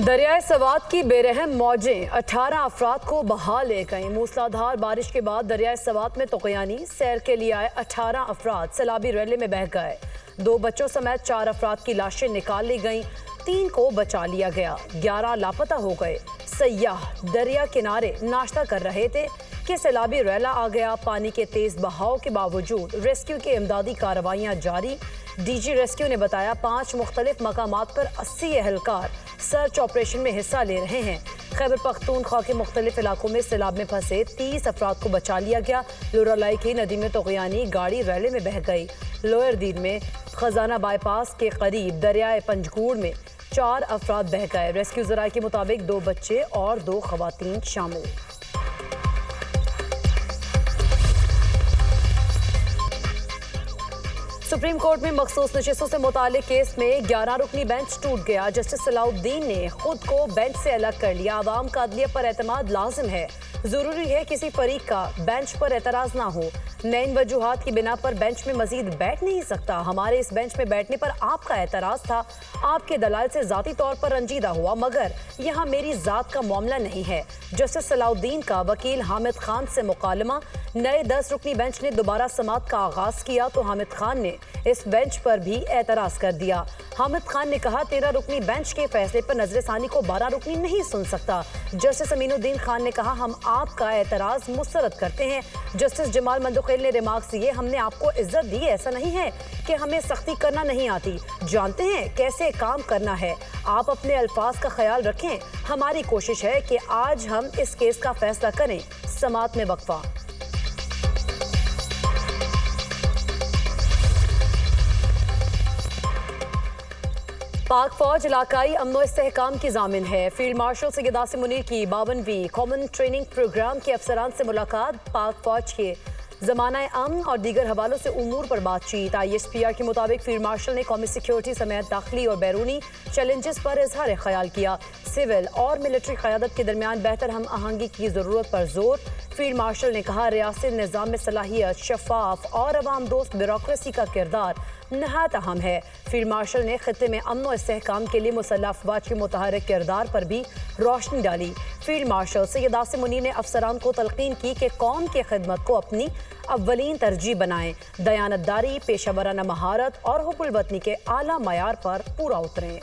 دریائے سوات کی بے رحم موجیں 18 افراد کو بہا لے گئیں۔ موسلادھار بارش کے بعد دریائے سوات میں طغیانی سیر کے لیے آئے 18 افراد سیلابی ریلے میں بہہ گئے۔ 2 بچوں سمیت 4 افراد کی لاشیں نکال لی گئیں، 3 کو بچا لیا گیا، 11 لاپتہ ہو گئے۔ سیاح دریا کنارے ناشتہ کر رہے تھے کہ سیلابی ریلا آ گیا۔ پانی کے تیز بہاؤ کے باوجود ریسکیو کی امدادی کارروائیاں جاری۔ ڈی جی ریسکیو نے بتایا 5 مختلف مقامات پر 80 اہلکار سرچ آپریشن میں حصہ لے رہے ہیں۔ خیبر پختونخوا کے مختلف علاقوں میں سیلاب میں پھنسے 30 افراد کو بچا لیا گیا۔ لورالائی کی ندی میں طغیانی گاڑی ریلے میں بہہ گئی۔ لوئر دیر میں خزانہ بائی پاس کے قریب دریائے پنجگوڑ میں 4 افراد بہہ گئے۔ ریسکیو ذرائع کے مطابق 2 بچے اور 2 خواتین شامل۔ سپریم کورٹ میں مخصوص نشستوں سے متعلق کیس میں 11 رکنی بینچ ٹوٹ گیا۔ جسٹس صلاح الدین نے خود کو بینچ سے الگ کر لیا۔ عوام کا عدلیہ پر اعتماد لازم ہے، ضروری ہے کسی فریق کا بینچ پر اعتراض نہ ہو۔ میں ان وجوہات کی بنا پر بینچ میں مزید بیٹھ نہیں سکتا۔ ہمارے اس بینچ میں بیٹھنے پر آپ کا اعتراض تھا، آپ کے دلائل سے ذاتی طور پر رنجیدہ ہوا، مگر یہاں میری ذات کا معاملہ نہیں ہے۔ جسٹس صلاح الدین کا وکیل حامد خان سے مکالمہ۔ نئے 10 رکنی بینچ نے دوبارہ سماعت کا آغاز کیا تو حامد خان نے اس بینچ پر بھی اعتراض کر دیا۔ حامد خان نے کہا 13 رکنی بینچ کے فیصلے پر نظر ثانی کو 12 رکنی نہیں سن سکتا۔ جسٹس امین الدین خان نے کہا ہم آپ کا اعتراض مسترد کرتے ہیں۔ جسٹس جمال مندوخیل نے ریمارکس دیے ہم نے آپ کو عزت دی، ایسا نہیں ہے کہ ہمیں سختی کرنا نہیں آتی، جانتے ہیں کیسے کام کرنا ہے، آپ اپنے الفاظ کا خیال رکھیں۔ ہماری کوشش ہے کہ آج ہم اس کیس کا فیصلہ کریں۔ سماعت میں وقفہ۔ پاک فوج علاقائی امن و استحکام کی ضامن ہے۔ فیلڈ مارشل سید عاصم منیر کی 52ویں کامن ٹریننگ پروگرام کے افسران سے ملاقات۔ پاک فوج کے زمانہ امن اور دیگر حوالوں سے امور پر بات چیت۔ ISPR کے مطابق فیلڈ مارشل نے قومی سیکیورٹی سمیت داخلی اور بیرونی چیلنجز پر اظہار خیال کیا۔ سول اور ملٹری قیادت کے درمیان بہتر ہم آہنگی کی ضرورت پر زور۔ فیلڈ مارشل نے کہا ریاستی نظام میں صلاحیت، شفاف اور عوام دوست بیوروکریسی کا کردار نہایت اہم ہے۔ فیلڈ مارشل نے خطے میں امن و استحکام کے لیے مسلح افواج کے متحرک کردار پر بھی روشنی ڈالی۔ فیلڈ مارشل سید عاصم منیر نے افسران کو تلقین کی کہ قوم کی خدمت کو اپنی اولین ترجیح بنائیں، دیانتداری، پیشہ ورانہ مہارت اور حب الوطنی کے اعلیٰ معیار پر پورا اتریں۔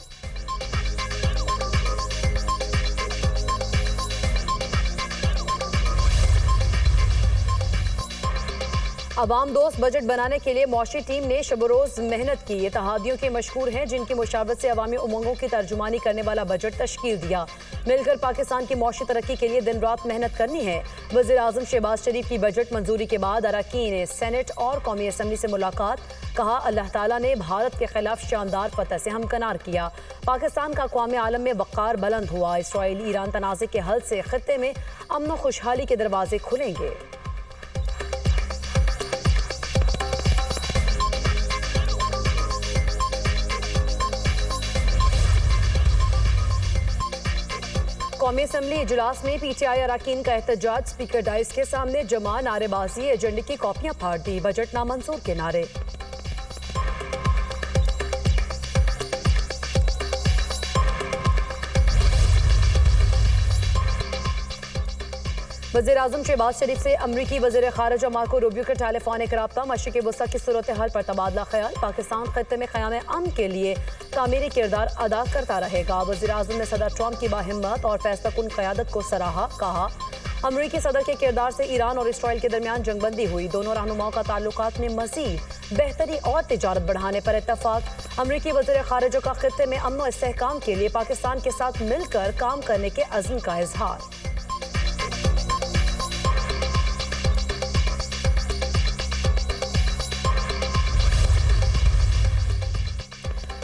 عوام دوست بجٹ بنانے کے لیے معاشی ٹیم نے شب و روز محنت کی۔ اتحادیوں کے مشہور ہیں جن کی مشاورت سے عوامی امنگوں کی ترجمانی کرنے والا بجٹ تشکیل دیا۔ مل کر پاکستان کی معاشی ترقی کے لیے دن رات محنت کرنی ہے۔ وزیر اعظم شہباز شریف کی بجٹ منظوری کے بعد اراکین سینٹ اور قومی اسمبلی سے ملاقات۔ کہا اللہ تعالیٰ نے بھارت کے خلاف شاندار فتح سے ہمکنار کیا۔ پاکستان کا اقوام عالم میں وقار بلند ہوا۔ اسرائیل ایران تنازع کے حل سے خطے میں امن و خوشحالی کے دروازے کھلیں گے۔ قومی اسمبلی اجلاس میں پی ٹی آئی اراکین کا احتجاج۔ اسپیکر ڈائز کے سامنے جمع، نعرے بازی، ایجنڈے کی کاپیاں پھاڑ دی، بجٹ نامنظور کے نعرے۔ وزیر اعظم شہباز شریف سے امریکی وزیر خارجہ مارکو روبیو کا ٹیلی فونک رابطہ۔ مشرق وسطیٰ کی صورتحال پر تبادلہ خیال۔ پاکستان خطے میں قیام امن کے لیے تعمیری کردار ادا کرتا رہے گا۔ وزیر اعظم نے صدر ٹرمپ کی باہمت اور فیصلہ کن قیادت کو سراہا۔ کہا امریکی صدر کے کردار سے ایران اور اسرائیل کے درمیان جنگ بندی ہوئی۔ دونوں رہنماؤں کا تعلقات میں مزید بہتری اور تجارت بڑھانے پر اتفاق۔ امریکی وزیر خارجہ کا خطے میں امن و استحکام کے لیے پاکستان کے ساتھ مل کر کام کرنے کے عزم کا اظہار۔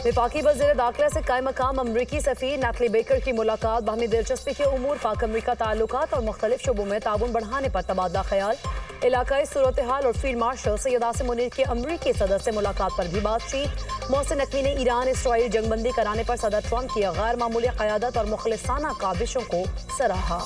وفاقی وزیر داخلہ سے قائم مقام امریکی سفیر نیتلی بیکر کی ملاقات۔ باہمی دلچسپی کے امور، پاک امریکہ تعلقات اور مختلف شعبوں میں تعاون بڑھانے پر تبادلہ خیال۔ علاقائی صورتحال اور فیلڈ مارشل سید عاصم منیر کے امریکی صدر سے ملاقات پر بھی بات چیت۔ محسن نقوی نے ایران اسرائیل جنگ بندی کرانے پر صدر ٹرمپ کی غیر معمولی قیادت اور مخلصانہ کاوشوں کو سراہا۔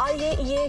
IAEA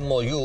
MOU